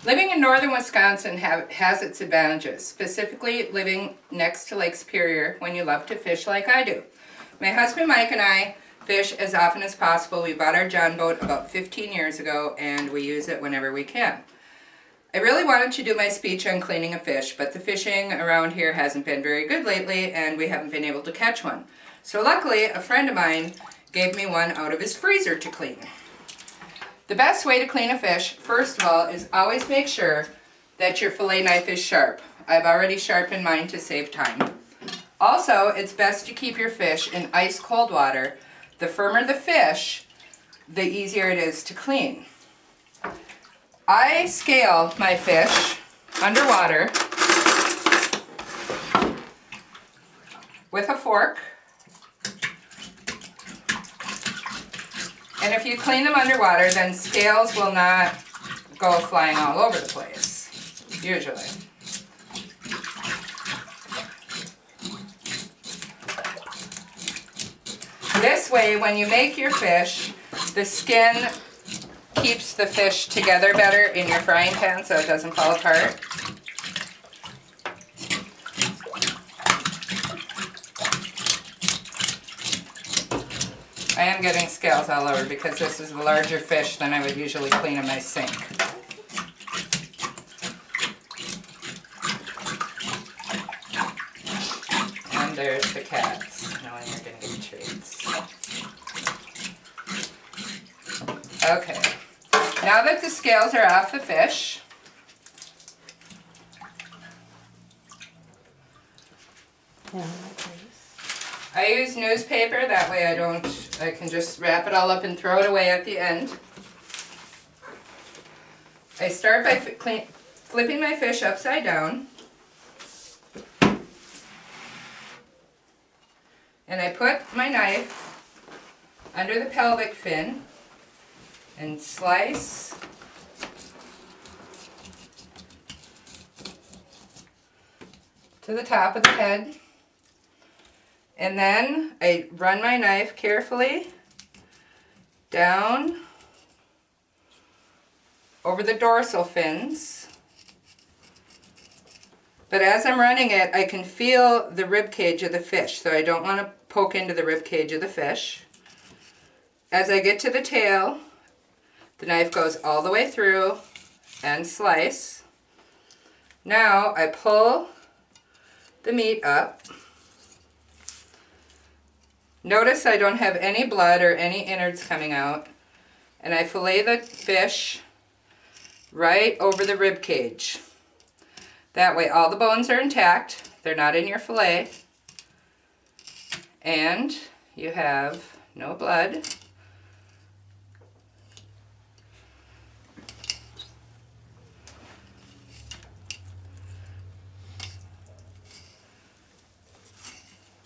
Living in northern Wisconsin has its advantages, specifically living next to Lake Superior when you love to fish like I do. My husband Mike and I fish as often as possible. We bought our John boat about 15 years ago and we use it whenever we can. I really wanted to do my speech on cleaning a fish, but the fishing around here hasn't been very good lately and we haven't been able to catch one. So luckily, a friend of mine gave me one out of his freezer to clean. The best way to clean a fish, first of all, is always make sure that your fillet knife is sharp. I've already sharpened mine to save time. Also, it's best to keep your fish in ice cold water. The firmer the fish, the easier it is to clean. I scale my fish underwater with a fork. And if you clean them underwater, then scales will not go flying all over the place, usually. This way, when you make your fish, the skin keeps the fish together better in your frying pan so it doesn't fall apart. I am getting scales all over because this is a larger fish than I would usually clean in my sink. And there's the cats, knowing you're going to get treats. Okay, now that the scales are off the fish, I use newspaper, that way I can just wrap it all up and throw it away at the end. I start by flipping my fish upside down. And I put my knife under the pelvic fin and slice to the top of the head. And then I run my knife carefully down over the dorsal fins. But as I'm running it, I can feel the rib cage of the fish, so I don't want to poke into the rib cage of the fish. As I get to the tail, the knife goes all the way through and slice. Now I pull the meat up. Notice I don't have any blood or any innards coming out. And I fillet the fish right over the rib cage. That way all the bones are intact. They're not in your fillet. And you have no blood.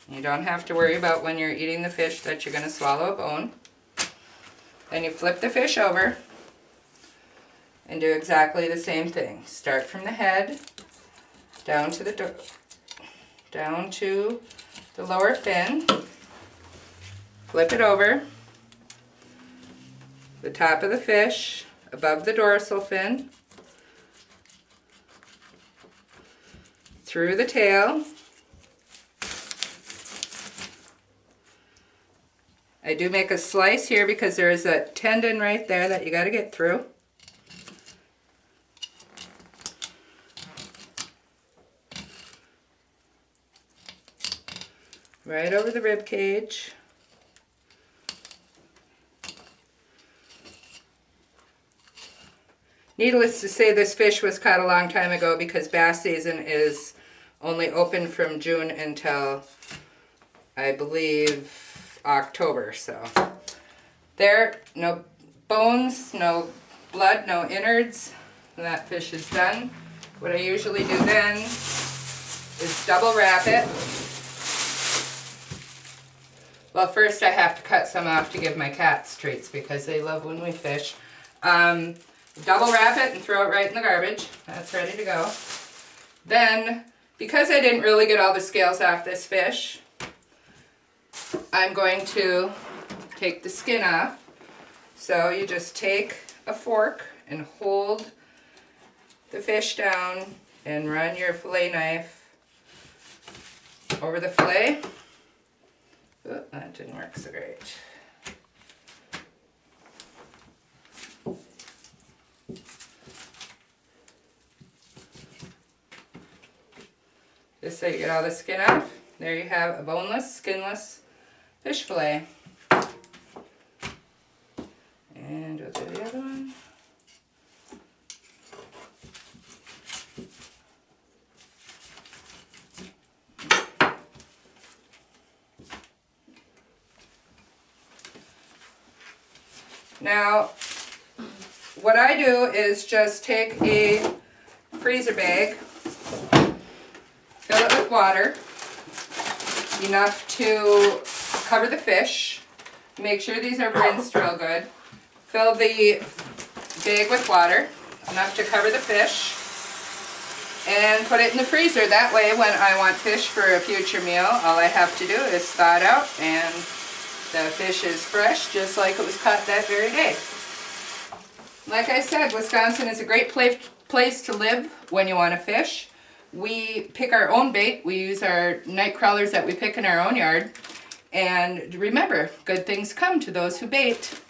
You don't have to worry about when you're eating the fish that you're going to swallow a bone. Then you flip the fish over and do exactly the same thing. Start from the head down to the lower fin. Flip it over. The top of the fish above the dorsal fin. Through the tail. I do make a slice here because there is a tendon right there that you got to get through. Right over the rib cage. Needless to say, this fish was caught a long time ago because bass season is only open from June until, I believe, October. So there, no bones, no blood, no innards. And that fish is done. What I usually do then is double wrap it. Well, first I have to cut some off to give my cats treats because they love when we fish. Double wrap it and throw it right in the garbage. That's ready to go. Then, because I didn't really get all the scales off this fish, I'm going to take the skin off. So you just take a fork and hold the fish down and run your fillet knife over the fillet. Oh, that didn't work so great. Just so you get all the skin off. There you have a boneless, skinless fish fillet. And we'll do the other one. Now, what I do is just take a freezer bag, fill it with water, enough to cover the fish. Make sure these are rinsed real good. Fill the bag with water, enough to cover the fish, and put it in the freezer. That way, when I want fish for a future meal, all I have to do is thaw it out, and the fish is fresh, just like it was caught that very day. Like I said, Wisconsin is a great place to live when you want to fish. We pick our own bait. We use our night crawlers that we pick in our own yard. And remember, good things come to those who bait.